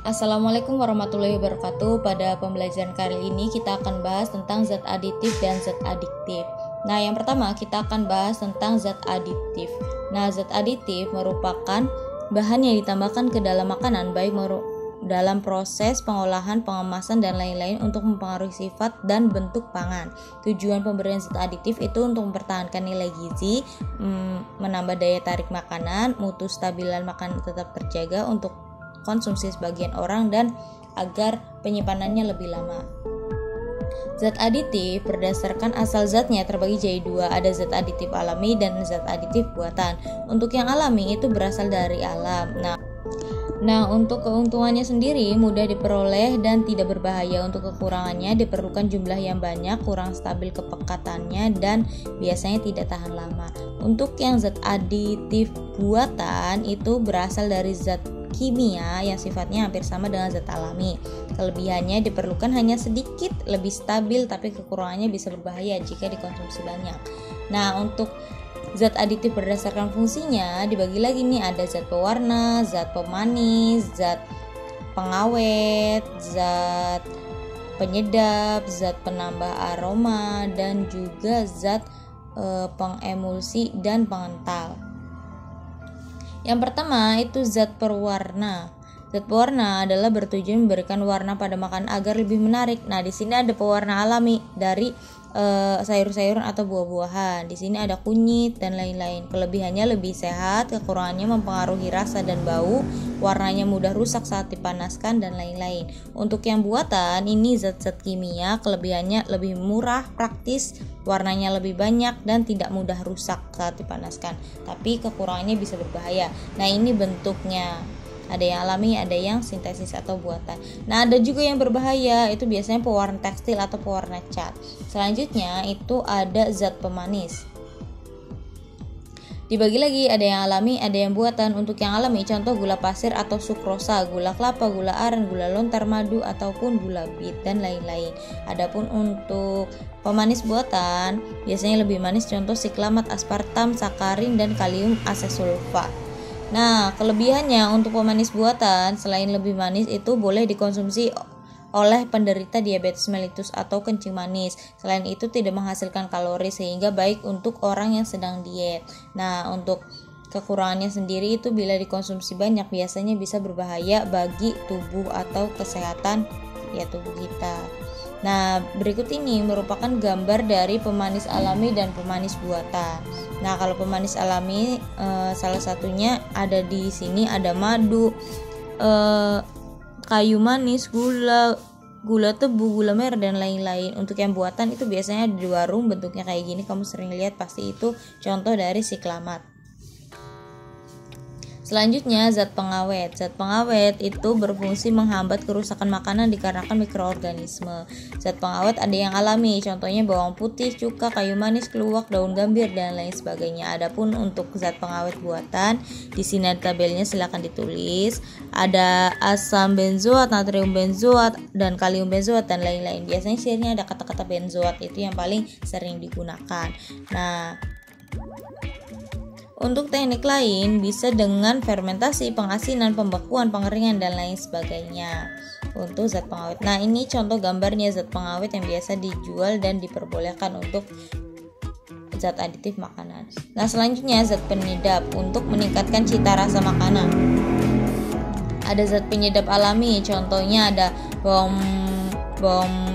Assalamualaikum warahmatullahi wabarakatuh. Pada pembelajaran kali ini kita akan bahas tentang zat aditif dan zat adiktif. Nah, yang pertama kita akan bahas tentang zat aditif. Nah, zat aditif merupakan bahan yang ditambahkan ke dalam makanan baik dalam proses pengolahan, pengemasan, dan lain-lain untuk mempengaruhi sifat dan bentuk pangan. Tujuan pemberian zat aditif itu untuk mempertahankan nilai gizi, menambah daya tarik makanan, mutu stabilan makanan tetap terjaga untuk konsumsi sebagian orang, dan agar penyimpanannya lebih lama. Zat aditif berdasarkan asal zatnya terbagi jadi dua, ada zat aditif alami dan zat aditif buatan. Untuk yang alami itu berasal dari alam. Nah, untuk keuntungannya sendiri mudah diperoleh dan tidak berbahaya. Untuk kekurangannya diperlukan jumlah yang banyak, kurang stabil kepekatannya, dan biasanya tidak tahan lama. Untuk yang zat aditif buatan itu berasal dari zat kimia yang sifatnya hampir sama dengan zat alami. Kelebihannya diperlukan hanya sedikit lebih stabil, tapi kekurangannya bisa berbahaya jika dikonsumsi banyak. Nah, untuk zat aditif berdasarkan fungsinya dibagi lagi nih, ada zat pewarna, zat pemanis, zat pengawet, zat penyedap, zat penambah aroma, dan juga zat pengemulsi dan pengental. Yang pertama itu zat pewarna. Zat pewarna adalah bertujuan memberikan warna pada makanan agar lebih menarik. Nah, di sini ada pewarna alami dari sayur-sayuran atau buah-buahan. Di sini ada kunyit dan lain-lain. Kelebihannya lebih sehat, kekurangannya mempengaruhi rasa dan bau, warnanya mudah rusak saat dipanaskan, dan lain-lain. Untuk yang buatan ini zat-zat kimia, kelebihannya lebih murah, praktis, warnanya lebih banyak, dan tidak mudah rusak saat dipanaskan. Tapi kekurangannya bisa berbahaya. Nah, ini bentuknya. Ada yang alami, ada yang sintesis atau buatan. Nah, ada juga yang berbahaya, itu biasanya pewarna tekstil atau pewarna cat. Selanjutnya itu ada zat pemanis. Dibagi lagi, ada yang alami, ada yang buatan. Untuk yang alami contoh gula pasir atau sukrosa, gula kelapa, gula aren, gula lontar, madu, ataupun gula bit, dan lain-lain. Adapun untuk pemanis buatan biasanya lebih manis, contoh siklamat, aspartam, sakarin, dan kalium asesulfat. Nah, kelebihannya untuk pemanis buatan selain lebih manis itu boleh dikonsumsi oleh penderita diabetes mellitus atau kencing manis. Selain itu tidak menghasilkan kalori sehingga baik untuk orang yang sedang diet. Nah, untuk kekurangannya sendiri itu bila dikonsumsi banyak biasanya bisa berbahaya bagi tubuh atau kesehatan tubuh kita. Nah, berikut ini merupakan gambar dari pemanis alami dan pemanis buatan. Nah, kalau pemanis alami salah satunya ada di sini, ada madu, kayu manis, gula tebu, gula merah, dan lain-lain. Untuk yang buatan itu biasanya di warung bentuknya kayak gini, kamu sering lihat, pasti itu contoh dari siklamat. Selanjutnya zat pengawet. Zat pengawet itu berfungsi menghambat kerusakan makanan dikarenakan mikroorganisme. Zat pengawet ada yang alami, contohnya bawang putih, cuka, kayu manis, keluak, daun gambir, dan lain sebagainya. Adapun untuk zat pengawet buatan, di sini ada tabelnya, silakan ditulis. Ada asam benzoat, natrium benzoat, dan kalium benzoat, dan lain-lain. Biasanya sirinya ada kata-kata benzoat, itu yang paling sering digunakan. Nah, untuk teknik lain bisa dengan fermentasi, pengasinan, pembekuan, pengeringan, dan lain sebagainya. Untuk zat pengawet. Nah, ini contoh gambarnya zat pengawet yang biasa dijual dan diperbolehkan untuk zat aditif makanan. Nah, selanjutnya zat penyedap untuk meningkatkan cita rasa makanan. Ada zat penyedap alami, contohnya ada bawang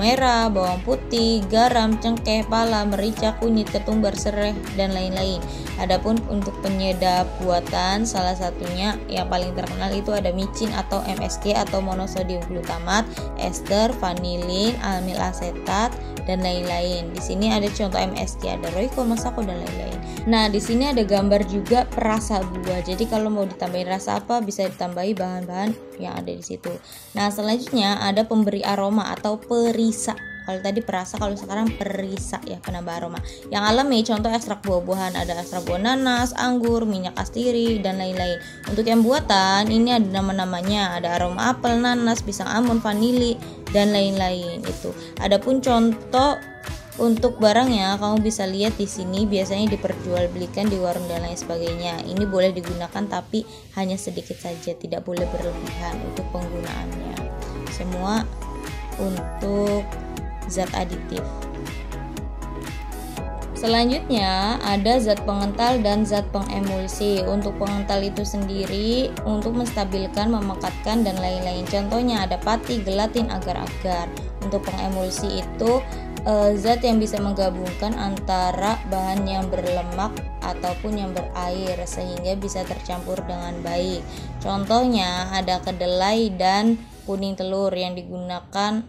merah, bawang putih, garam, cengkeh, pala, merica, kunyit, ketumbar, serai, dan lain-lain. Adapun untuk penyedap buatan, salah satunya yang paling terkenal itu ada micin atau MSG atau monosodium glutamat, ester, vanilin, amil asetat, dan lain-lain. Di sini ada contoh MSG, ada Royco, Masako, dan lain-lain. Nah, di sini ada gambar juga perasa buah. Jadi kalau mau ditambahin rasa apa bisa ditambahi bahan-bahan yang ada di situ. Nah, selanjutnya ada pemberi aroma atau perisa. Kalau tadi perasa, kalau sekarang perisa ya, penambah aroma. Yang alami contoh ekstrak buah-buahan, ada ekstrak buah nanas, anggur, minyak astiri, dan lain-lain. Untuk yang buatan ini ada nama-namanya, ada aroma apel, nanas, pisang, amun, vanili, dan lain-lain itu. Adapun contoh Untuk barangnya kamu bisa lihat di sini, biasanya diperjualbelikan di warung dan lain sebagainya. Ini boleh digunakan tapi hanya sedikit saja, tidak boleh berlebihan untuk penggunaannya. Semua untuk zat aditif. Selanjutnya ada zat pengental dan zat pengemulsi. Untuk pengental itu sendiri untuk menstabilkan, memekatkan dan lain-lain. Contohnya ada pati, gelatin, agar-agar. Untuk pengemulsi itu zat yang bisa menggabungkan antara bahan yang berlemak ataupun yang berair sehingga bisa tercampur dengan baik. Contohnya ada kedelai dan kuning telur yang digunakan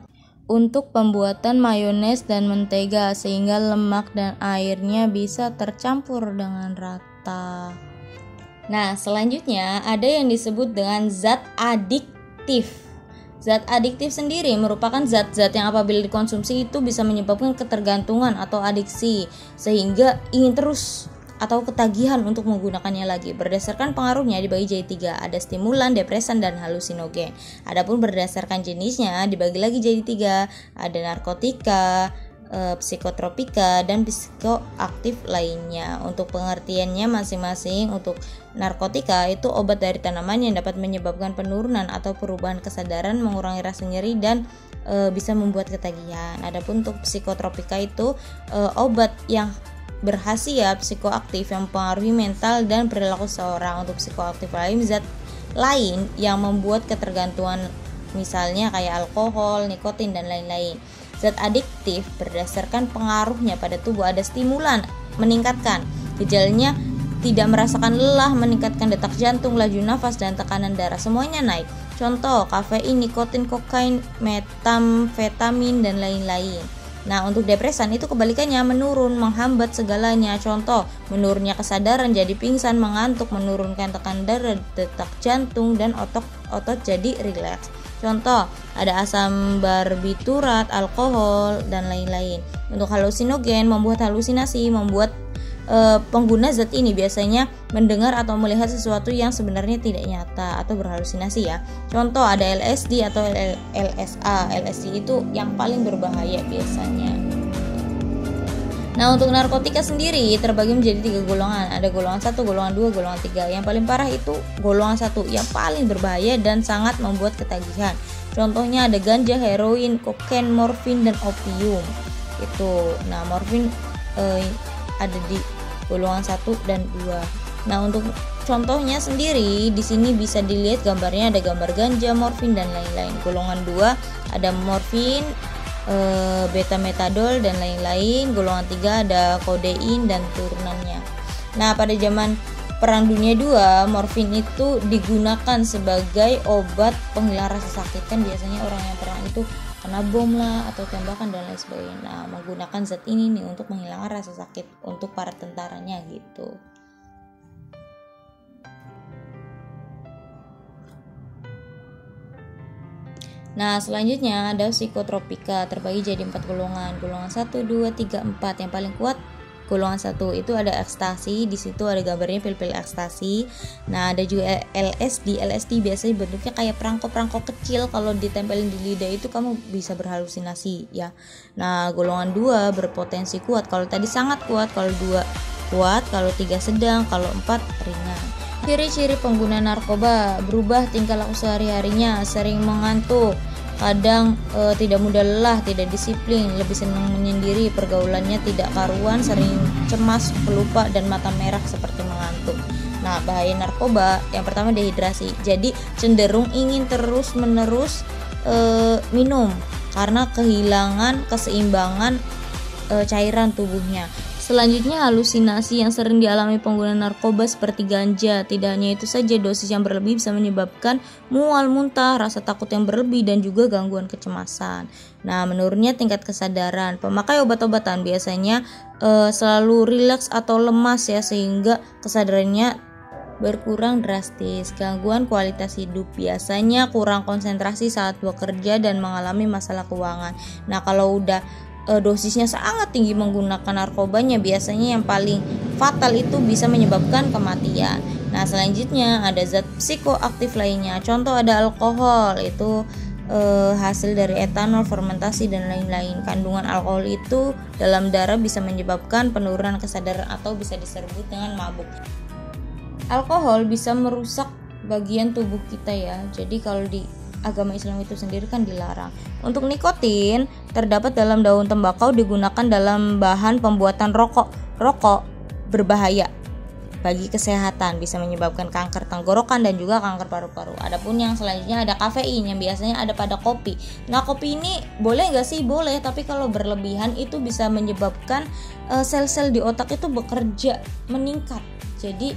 untuk pembuatan mayones dan mentega sehingga lemak dan airnya bisa tercampur dengan rata. Nah, selanjutnya ada yang disebut dengan zat adiktif. Zat adiktif sendiri merupakan zat-zat yang apabila dikonsumsi itu bisa menyebabkan ketergantungan atau adiksi sehingga ingin terus atau ketagihan untuk menggunakannya lagi. Berdasarkan pengaruhnya dibagi jadi 3, ada stimulan, depresan, dan halusinogen. Adapun berdasarkan jenisnya dibagi lagi jadi 3, ada narkotika, psikotropika, dan psikoaktif lainnya. Untuk pengertiannya masing-masing, untuk narkotika itu obat dari tanaman yang dapat menyebabkan penurunan atau perubahan kesadaran, mengurangi rasa nyeri, dan bisa membuat ketagihan. Adapun untuk psikotropika itu obat yang berkhasiat psikoaktif yang mempengaruhi mental dan perilaku seseorang. Untuk psikoaktif lain, zat lain yang membuat ketergantungan, misalnya kayak alkohol, nikotin, dan lain-lain. Zat adiktif berdasarkan pengaruhnya pada tubuh ada stimulan, meningkatkan gejalanya, tidak merasakan lelah, meningkatkan detak jantung, laju nafas, dan tekanan darah, semuanya naik. Contoh kafein, nikotin, kokain, metamfetamin, dan lain-lain. Nah, untuk depresan itu kebalikannya, menurun, menghambat segalanya. Contoh, menurunnya kesadaran, jadi pingsan, mengantuk, menurunkan tekanan darah, detak jantung, dan otot jadi rileks. Contoh, ada asam barbiturat, alkohol, dan lain-lain. Untuk halusinogen, membuat halusinasi, membuat pengguna zat ini biasanya mendengar atau melihat sesuatu yang sebenarnya tidak nyata atau berhalusinasi ya. Contoh ada LSD atau LSA. LSD itu yang paling berbahaya biasanya. Nah, untuk narkotika sendiri terbagi menjadi 3 golongan. Ada golongan 1, golongan 2, golongan 3. Yang paling parah itu golongan 1 yang paling berbahaya dan sangat membuat ketagihan. Contohnya ada ganja, heroin, kokain, morfin, dan opium. Itu. Nah, morfin ada di golongan 1 dan 2. Nah, untuk contohnya sendiri di sini bisa dilihat gambarnya, ada gambar ganja, morfin, dan lain-lain. Golongan 2 ada morfin, beta-metadol, dan lain-lain. Golongan 3 ada kodein dan turunannya. Nah, pada zaman Perang Dunia II, morfin itu digunakan sebagai obat penghilang rasa sakit. Kan biasanya orang yang perang itu kena bom lah atau tembakan dan lain sebagainya. Nah, menggunakan zat ini nih untuk menghilangkan rasa sakit untuk para tentaranya gitu. Nah, selanjutnya ada psikotropika, terbagi jadi 4 golongan. Golongan 1, 2, 3, 4. Yang paling kuat golongan 1 itu ada ekstasi, di situ ada gambarnya pil-pil ekstasi. Nah, ada juga LSD. LSD biasanya bentuknya kayak perangko-perangko kecil, kalau ditempelin di lidah itu kamu bisa berhalusinasi ya. Nah, golongan 2 berpotensi kuat. Kalau tadi sangat kuat, kalau 2 kuat, kalau 3 sedang, kalau 4 ringan. Ciri-ciri pengguna narkoba: berubah tingkah laku sehari-harinya, sering mengantuk, kadang tidak mudah lelah, tidak disiplin, lebih senang menyendiri, pergaulannya tidak karuan, sering cemas, pelupa, dan mata merah seperti mengantuk. Nah, bahaya narkoba yang pertama dehidrasi, jadi cenderung ingin terus-menerus minum karena kehilangan keseimbangan cairan tubuhnya. Selanjutnya halusinasi yang sering dialami pengguna narkoba seperti ganja. Tidak hanya itu saja, dosis yang berlebih bisa menyebabkan mual, muntah, rasa takut yang berlebih, dan juga gangguan kecemasan. Nah, menurunnya tingkat kesadaran. Pemakai obat-obatan biasanya selalu rileks atau lemas ya, sehingga kesadarannya berkurang drastis. Gangguan kualitas hidup, biasanya kurang konsentrasi saat bekerja dan mengalami masalah keuangan. Nah, kalau udah dosisnya sangat tinggi menggunakan narkobanya, biasanya yang paling fatal itu bisa menyebabkan kematian. Nah, selanjutnya ada zat psikoaktif lainnya. Contoh ada alkohol, itu hasil dari etanol, fermentasi dan lain-lain. Kandungan alkohol itu dalam darah bisa menyebabkan penurunan kesadaran atau bisa disebut dengan mabuk. Alkohol bisa merusak bagian tubuh kita ya. Jadi kalau di agama Islam itu sendiri kan dilarang. Untuk nikotin terdapat dalam daun tembakau, digunakan dalam bahan pembuatan rokok. Rokok berbahaya bagi kesehatan, bisa menyebabkan kanker tenggorokan dan juga kanker paru-paru. Adapun yang selanjutnya ada kafein yang biasanya ada pada kopi. Nah, kopi ini boleh nggak sih? Boleh, tapi kalau berlebihan itu bisa menyebabkan sel-sel di otak itu bekerja meningkat. Jadi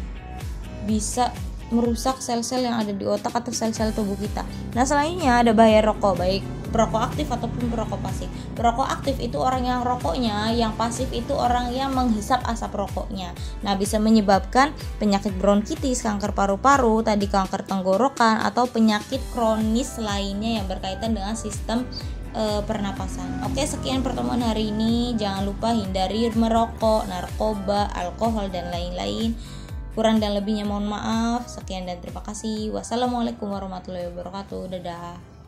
bisa merusak sel-sel yang ada di otak atau sel-sel tubuh kita. Nah, selanjutnya ada bahaya rokok, baik perokok aktif ataupun perokok pasif. Perokok aktif itu orang yang rokoknya, yang pasif itu orang yang menghisap asap rokoknya. Nah, bisa menyebabkan penyakit bronkitis, kanker paru-paru, tadi kanker tenggorokan atau penyakit kronis lainnya yang berkaitan dengan sistem pernapasan. Oke, sekian pertemuan hari ini. Jangan lupa hindari merokok, narkoba, alkohol dan lain-lain. Kurang dan lebihnya mohon maaf. Sekian dan terima kasih. Wassalamualaikum warahmatullahi wabarakatuh. Dadah.